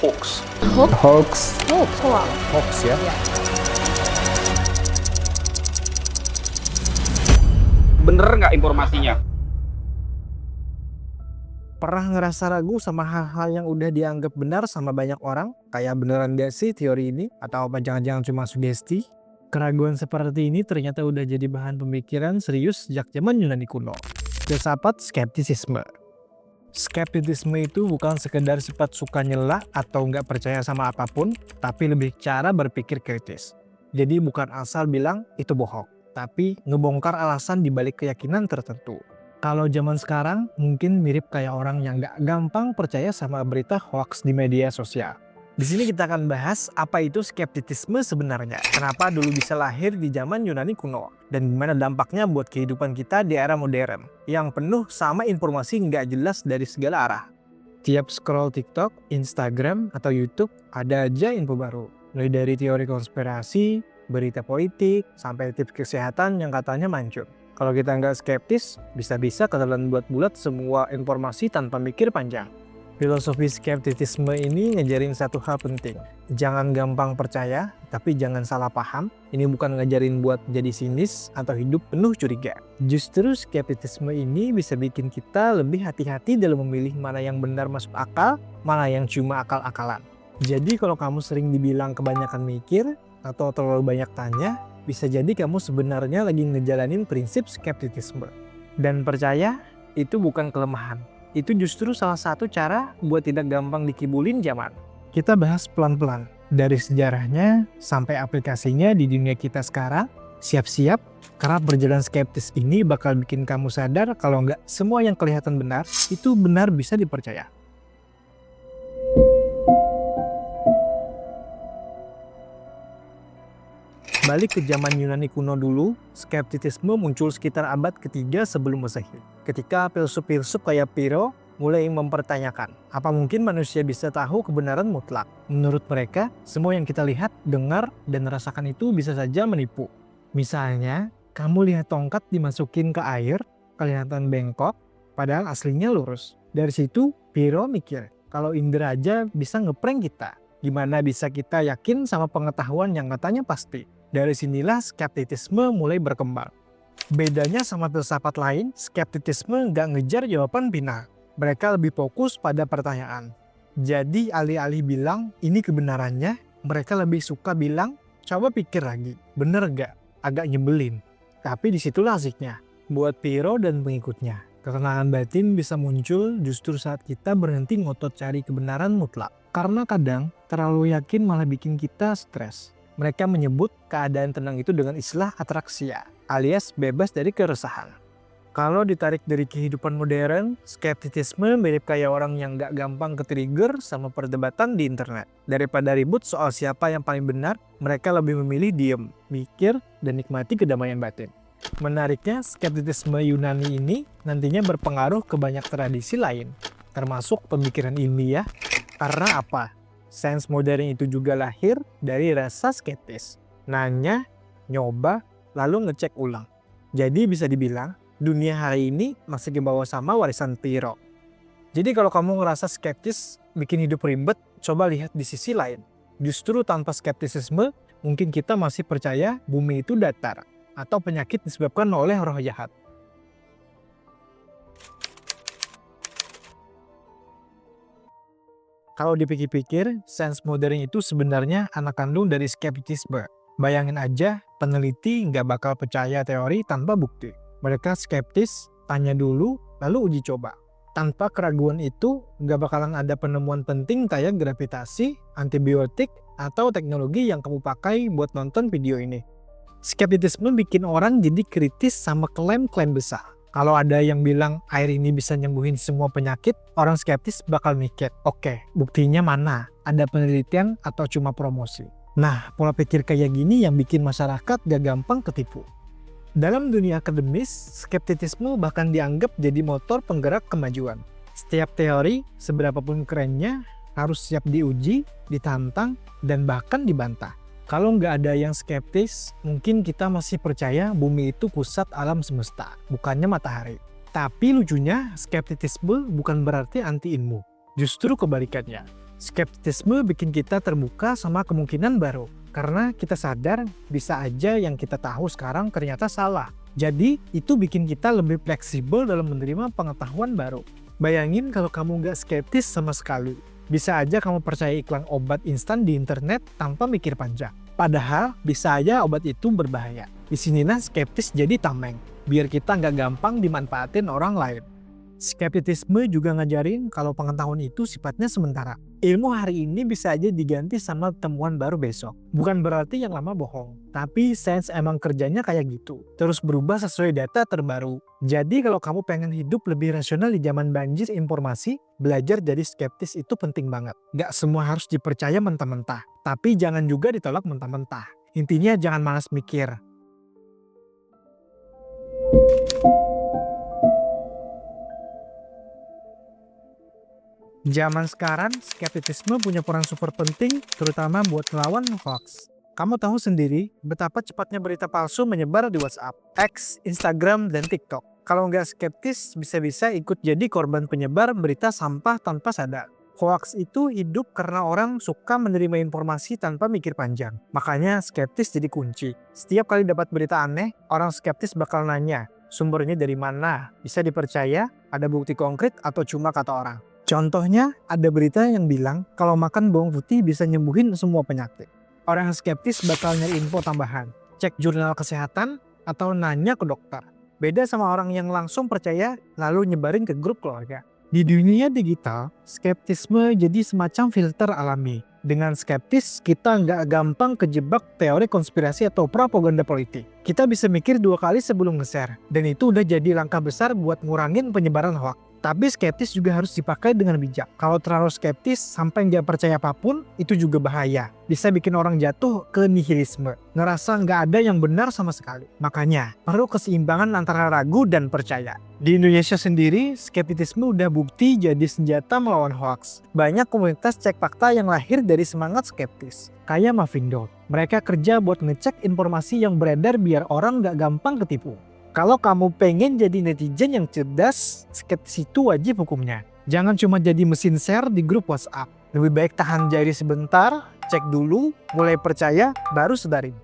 hoax. Hoax. Hoax ya. Bener nggak informasinya? Pernah ngerasa ragu sama hal-hal yang udah dianggap benar sama banyak orang? Kayak beneran gak sih teori ini? Atau apa jangan-jangan cuma sugesti? Keraguan seperti ini ternyata udah jadi bahan pemikiran serius sejak zaman Yunani kuno. Filsafat skeptisisme. Skeptisisme itu bukan sekedar sifat suka nyela atau nggak percaya sama apapun, tapi lebih cara berpikir kritis. Jadi bukan asal bilang itu bohong, tapi ngebongkar alasan dibalik keyakinan tertentu. Kalau zaman sekarang mungkin mirip kayak orang yang nggak gampang percaya sama berita hoax di media sosial. Di sini kita akan bahas apa itu skeptisisme sebenarnya, kenapa dulu bisa lahir di zaman Yunani kuno, dan gimana dampaknya buat kehidupan kita di era modern, yang penuh sama informasi nggak jelas dari segala arah. Tiap scroll TikTok, Instagram, atau YouTube, ada aja info baru. Mulai dari teori konspirasi, berita politik, sampai tips kesehatan yang katanya manjur. Kalau kita nggak skeptis, bisa-bisa ketelan bulat-bulat semua informasi tanpa mikir panjang. Filosofi skeptisisme ini ngajarin satu hal penting. Jangan gampang percaya, tapi jangan salah paham. Ini bukan ngajarin buat jadi sinis atau hidup penuh curiga. Justru skeptisisme ini bisa bikin kita lebih hati-hati dalam memilih mana yang benar masuk akal, mana yang cuma akal-akalan. Jadi kalau kamu sering dibilang kebanyakan mikir atau terlalu banyak tanya, bisa jadi kamu sebenarnya lagi ngejalanin prinsip skeptisisme. Dan percaya itu bukan kelemahan. Itu justru salah satu cara buat tidak gampang dikibulin zaman. Kita bahas pelan-pelan. Dari sejarahnya sampai aplikasinya di dunia kita sekarang. Siap-siap, karena berjalan skeptis ini bakal bikin kamu sadar kalau nggak semua yang kelihatan benar, itu benar bisa dipercaya. Balik ke zaman Yunani kuno dulu, skeptisisme muncul sekitar abad ketiga sebelum Masehi. Ketika filsuf-filsuf kayak Piro mulai mempertanyakan, apa mungkin manusia bisa tahu kebenaran mutlak? Menurut mereka, semua yang kita lihat, dengar, dan rasakan itu bisa saja menipu. Misalnya, kamu lihat tongkat dimasukin ke air, kelihatan bengkok, padahal aslinya lurus. Dari situ, Piro mikir, kalau indera aja bisa ngeprank kita. Gimana bisa kita yakin sama pengetahuan yang katanya pasti? Dari sinilah skeptisisme mulai berkembang. Bedanya sama filsafat lain, skeptisisme nggak ngejar jawaban final. Mereka lebih fokus pada pertanyaan. Jadi alih-alih bilang ini kebenarannya, mereka lebih suka bilang coba pikir lagi, bener nggak? Agak nyebelin. Tapi disitulah asiknya. Buat Piro dan pengikutnya, ketenangan batin bisa muncul justru saat kita berhenti ngotot cari kebenaran mutlak. Karena kadang terlalu yakin malah bikin kita stres. Mereka menyebut keadaan tenang itu dengan istilah atraksia, alias bebas dari keresahan. Kalau ditarik dari kehidupan modern, skeptisisme mirip kayak orang yang gak gampang ke-trigger sama perdebatan di internet. Daripada ribut soal siapa yang paling benar, mereka lebih memilih diem, mikir, dan nikmati kedamaian batin. Menariknya, skeptisisme Yunani ini nantinya berpengaruh ke banyak tradisi lain, termasuk pemikiran ilmiah. Karena apa? Sains modern itu juga lahir dari rasa skeptis. Nanya, nyoba, lalu ngecek ulang. Jadi bisa dibilang, dunia hari ini masih dibawa sama warisan Piro. Jadi kalau kamu ngerasa skeptis, bikin hidup ribet, coba lihat di sisi lain. Justru tanpa skeptisisme, mungkin kita masih percaya bumi itu datar, atau penyakit disebabkan oleh roh jahat. Kalau dipikir-pikir, sains modern itu sebenarnya anak kandung dari skeptisisme. Bayangin aja, peneliti nggak bakal percaya teori tanpa bukti. Mereka skeptis, tanya dulu, lalu uji coba. Tanpa keraguan itu, nggak bakalan ada penemuan penting kayak gravitasi, antibiotik, atau teknologi yang kamu pakai buat nonton video ini. Skeptisisme bikin orang jadi kritis sama klaim-klaim besar. Kalau ada yang bilang air ini bisa nyembuhin semua penyakit, orang skeptis bakal mikir, oke, buktinya mana? Ada penelitian atau cuma promosi? Nah, pola pikir kayak gini yang bikin masyarakat gak gampang ketipu. Dalam dunia akademis, skeptisisme bahkan dianggap jadi motor penggerak kemajuan. Setiap teori, seberapapun kerennya, harus siap diuji, ditantang, dan bahkan dibantah. Kalau nggak ada yang skeptis, mungkin kita masih percaya bumi itu pusat alam semesta, bukannya matahari. Tapi lucunya, skeptisisme bukan berarti anti ilmu. Justru kebalikannya. Skeptisisme bikin kita terbuka sama kemungkinan baru. Karena kita sadar bisa aja yang kita tahu sekarang ternyata salah. Jadi itu bikin kita lebih fleksibel dalam menerima pengetahuan baru. Bayangin kalau kamu nggak skeptis sama sekali. Bisa aja kamu percaya iklan obat instan di internet tanpa mikir panjang. Padahal bisa aja obat itu berbahaya. Disinilah skeptis jadi tameng. Biar kita nggak gampang dimanfaatin orang lain. Skeptisisme juga ngajarin kalau pengetahuan itu sifatnya sementara. Ilmu hari ini bisa aja diganti sama temuan baru besok. Bukan berarti yang lama bohong. Tapi sains emang kerjanya kayak gitu. Terus berubah sesuai data terbaru. Jadi kalau kamu pengen hidup lebih rasional di zaman banjir informasi, belajar jadi skeptis itu penting banget. Gak semua harus dipercaya mentah-mentah. Tapi jangan juga ditolak mentah-mentah. Intinya jangan malas mikir. Zaman sekarang, skeptisisme punya peran super penting, terutama buat melawan hoax. Kamu tahu sendiri betapa cepatnya berita palsu menyebar di WhatsApp, X, Instagram, dan TikTok. Kalau nggak skeptis, bisa-bisa ikut jadi korban penyebar berita sampah tanpa sadar. Hoax itu hidup karena orang suka menerima informasi tanpa mikir panjang. Makanya skeptis jadi kunci. Setiap kali dapat berita aneh, orang skeptis bakal nanya, sumbernya dari mana? Bisa dipercaya? Ada bukti konkret atau cuma kata orang? Contohnya, ada berita yang bilang kalau makan bawang putih bisa nyembuhin semua penyakit. Orang skeptis bakal nyari info tambahan, cek jurnal kesehatan, atau nanya ke dokter. Beda sama orang yang langsung percaya lalu nyebarin ke grup keluarga. Di dunia digital, skeptisme jadi semacam filter alami. Dengan skeptis, kita nggak gampang kejebak teori konspirasi atau propaganda politik. Kita bisa mikir 2 kali sebelum nge-share, dan itu udah jadi langkah besar buat ngurangin penyebaran hoax. Tapi skeptis juga harus dipakai dengan bijak. Kalau terlalu skeptis sampai nggak percaya apapun, itu juga bahaya. Bisa bikin orang jatuh ke nihilisme. Ngerasa nggak ada yang benar sama sekali. Makanya, perlu keseimbangan antara ragu dan percaya. Di Indonesia sendiri, skeptisisme udah bukti jadi senjata melawan hoax. Banyak komunitas cek fakta yang lahir dari semangat skeptis. Kayak Mavindo. Mereka kerja buat ngecek informasi yang beredar biar orang nggak gampang ketipu. Kalau kamu pengen jadi netizen yang cerdas, skeptis itu wajib hukumnya. Jangan cuma jadi mesin share di grup WhatsApp. Lebih baik tahan jari sebentar, cek dulu, mulai percaya, baru sedarin.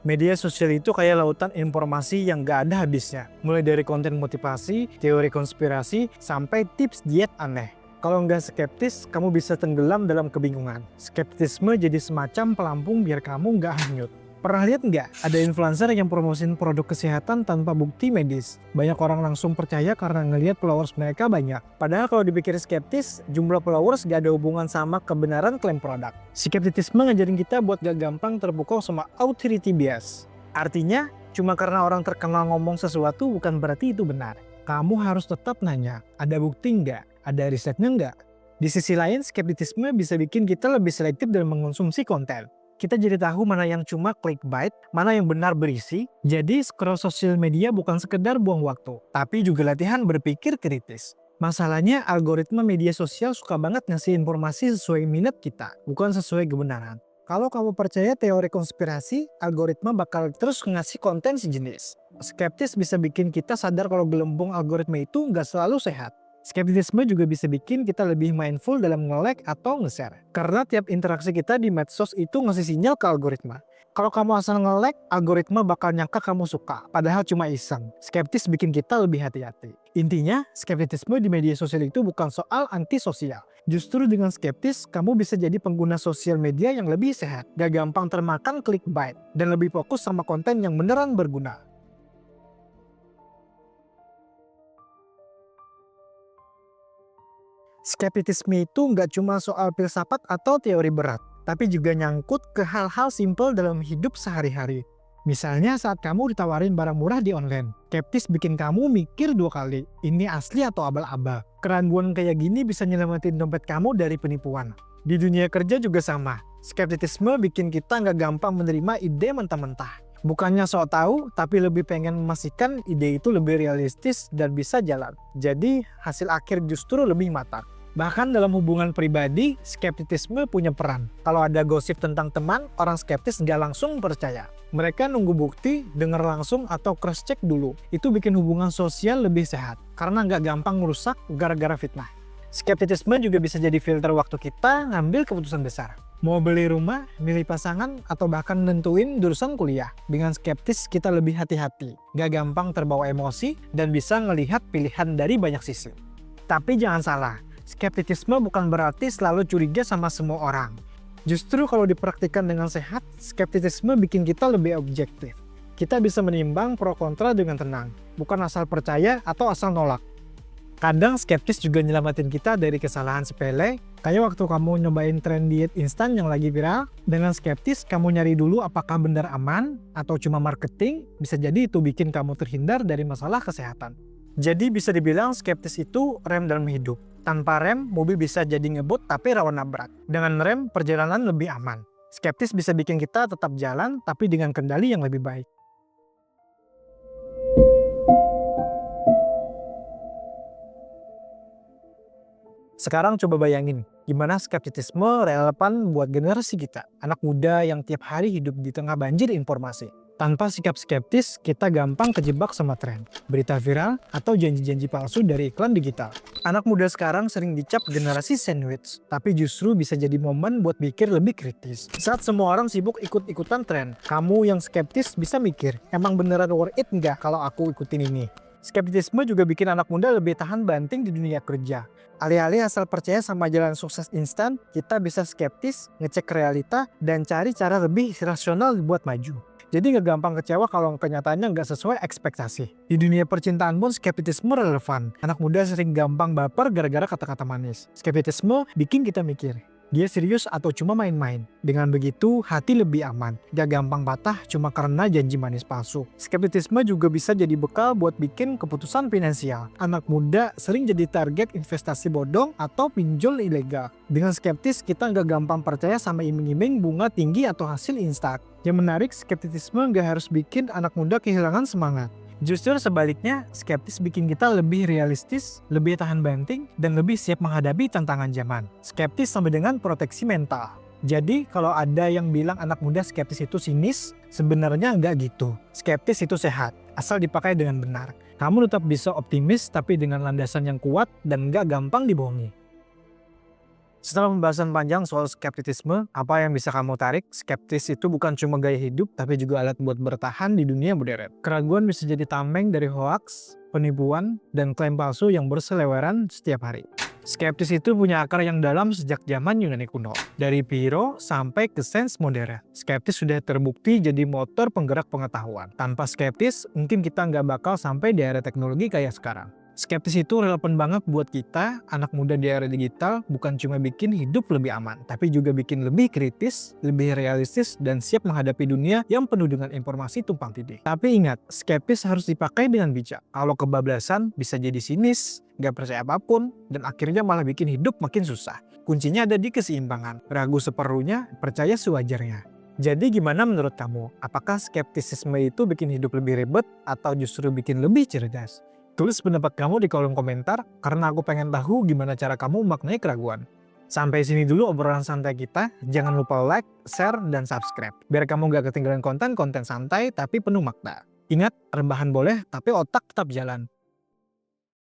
Media sosial itu kayak lautan informasi yang gak ada habisnya. Mulai dari konten motivasi, teori konspirasi, sampai tips diet aneh. Kalau nggak skeptis, kamu bisa tenggelam dalam kebingungan. Skeptisisme jadi semacam pelampung biar kamu nggak hanyut. Pernah lihat nggak? Ada influencer yang promosiin produk kesehatan tanpa bukti medis. Banyak orang langsung percaya karena ngelihat followers mereka banyak. Padahal kalau dipikir skeptis, jumlah followers nggak ada hubungan sama kebenaran klaim produk. Skeptisisme ngajarin kita buat gak gampang terpukau sama authority bias. Artinya, cuma karena orang terkenal ngomong sesuatu bukan berarti itu benar. Kamu harus tetap nanya, ada bukti nggak? Ada risetnya nggak? Di sisi lain, skeptisisme bisa bikin kita lebih selektif dalam mengkonsumsi konten. Kita jadi tahu mana yang cuma clickbait, mana yang benar berisi. Jadi, scroll sosial media bukan sekedar buang waktu, tapi juga latihan berpikir kritis. Masalahnya, algoritma media sosial suka banget ngasih informasi sesuai minat kita, bukan sesuai kebenaran. Kalau kamu percaya teori konspirasi, algoritma bakal terus ngasih konten sejenis. Skeptis bisa bikin kita sadar kalau gelembung algoritma itu nggak selalu sehat. Skeptisisme juga bisa bikin kita lebih mindful dalam nge-like atau nge-share. Karena tiap interaksi kita di medsos itu ngasih sinyal ke algoritma. Kalau kamu asal nge-like, algoritma bakal nyangka kamu suka, padahal cuma iseng. Skeptis bikin kita lebih hati-hati. Intinya, skeptisisme di media sosial itu bukan soal antisosial. Justru dengan skeptis, kamu bisa jadi pengguna sosial media yang lebih sehat, gak gampang termakan clickbait, dan lebih fokus sama konten yang beneran berguna. Skeptisisme itu nggak cuma soal filsafat atau teori berat, tapi juga nyangkut ke hal-hal simpel dalam hidup sehari-hari. Misalnya saat kamu ditawarin barang murah di online, skeptis bikin kamu mikir 2 kali, ini asli atau abal-abal. Keraguan kayak gini bisa nyelamatin dompet kamu dari penipuan. Di dunia kerja juga sama, skeptisisme bikin kita nggak gampang menerima ide mentah-mentah. Bukannya sok tahu, tapi lebih pengen memastikan ide itu lebih realistis dan bisa jalan. Jadi, hasil akhir justru lebih matang. Bahkan dalam hubungan pribadi, skeptisisme punya peran. Kalau ada gosip tentang teman, orang skeptis nggak langsung percaya. Mereka nunggu bukti, denger langsung, atau cross-check dulu. Itu bikin hubungan sosial lebih sehat, karena nggak gampang merusak gara-gara fitnah. Skeptisisme juga bisa jadi filter waktu kita ngambil keputusan besar. Mau beli rumah, milih pasangan, atau bahkan nentuin jurusan kuliah. Dengan skeptis kita lebih hati-hati, nggak gampang terbawa emosi, dan bisa ngelihat pilihan dari banyak sisi. Tapi jangan salah, skeptisisme bukan berarti selalu curiga sama semua orang. Justru kalau dipraktikkan dengan sehat, skeptisisme bikin kita lebih objektif. Kita bisa menimbang pro kontra dengan tenang, bukan asal percaya atau asal nolak. Kadang skeptis juga nyelamatin kita dari kesalahan sepele, kayak waktu kamu nyobain tren diet instan yang lagi viral. Dengan skeptis, kamu nyari dulu apakah benar aman atau cuma marketing, bisa jadi itu bikin kamu terhindar dari masalah kesehatan. Jadi bisa dibilang skeptis itu rem dalam hidup. Tanpa rem, mobil bisa jadi ngebut tapi rawan nabrak. Dengan rem, perjalanan lebih aman. Skeptis bisa bikin kita tetap jalan, tapi dengan kendali yang lebih baik. Sekarang coba bayangin, gimana skeptisisme relevan buat generasi kita. Anak muda yang tiap hari hidup di tengah banjir informasi. Tanpa sikap skeptis, kita gampang kejebak sama tren, berita viral, atau janji-janji palsu dari iklan digital. Anak muda sekarang sering dicap generasi sandwich, tapi justru bisa jadi momen buat mikir lebih kritis. Saat semua orang sibuk ikut-ikutan tren, kamu yang skeptis bisa mikir, emang beneran worth it nggak kalau aku ikutin ini? Skeptisisme juga bikin anak muda lebih tahan banting di dunia kerja. Alih-alih asal percaya sama jalan sukses instan, kita bisa skeptis, ngecek realita, dan cari cara lebih rasional buat maju. Jadi nggak gampang kecewa kalau kenyataannya nggak sesuai ekspektasi. Di dunia percintaan pun skeptisisme relevan. Anak muda sering gampang baper gara-gara kata-kata manis. Skeptisisme bikin kita mikir, dia serius atau cuma main-main? Dengan begitu, hati lebih aman. Gak gampang patah cuma karena janji manis palsu. Skeptisisme juga bisa jadi bekal buat bikin keputusan finansial. Anak muda sering jadi target investasi bodong atau pinjol ilegal. Dengan skeptis, kita gak gampang percaya sama iming-iming bunga tinggi atau hasil instan. Yang menarik, skeptisisme gak harus bikin anak muda kehilangan semangat. Justru sebaliknya, skeptis bikin kita lebih realistis, lebih tahan banting, dan lebih siap menghadapi tantangan zaman. Skeptis sama dengan proteksi mental. Jadi, kalau ada yang bilang anak muda skeptis itu sinis, sebenarnya nggak gitu. Skeptis itu sehat, asal dipakai dengan benar. Kamu tetap bisa optimis, tapi dengan landasan yang kuat dan nggak gampang dibohongi. Setelah pembahasan panjang soal skeptisisme, apa yang bisa kamu tarik? Skeptis itu bukan cuma gaya hidup, tapi juga alat buat bertahan di dunia modern. Keraguan bisa jadi tameng dari hoaks, penipuan, dan klaim palsu yang berseliweran setiap hari. Skeptis itu punya akar yang dalam sejak zaman Yunani kuno. Dari Pyrrho sampai ke sains modern. Skeptis sudah terbukti jadi motor penggerak pengetahuan. Tanpa skeptis, mungkin kita nggak bakal sampai di era teknologi kayak sekarang. Skeptis itu relevan banget buat kita, anak muda di era digital, bukan cuma bikin hidup lebih aman, tapi juga bikin lebih kritis, lebih realistis, dan siap menghadapi dunia yang penuh dengan informasi tumpang tindih. Tapi ingat, skeptis harus dipakai dengan bijak. Kalau kebablasan, bisa jadi sinis, gak percaya apapun, dan akhirnya malah bikin hidup makin susah. Kuncinya ada di keseimbangan, ragu seperlunya, percaya sewajarnya. Jadi gimana menurut kamu? Apakah skeptisisme itu bikin hidup lebih ribet, atau justru bikin lebih cerdas? Tulis pendapat kamu di kolom komentar, karena aku pengen tahu gimana cara kamu memaknai keraguan. Sampai sini dulu obrolan santai kita, jangan lupa like, share, dan subscribe. Biar kamu gak ketinggalan konten-konten santai tapi penuh makna. Ingat, rebahan boleh, tapi otak tetap jalan.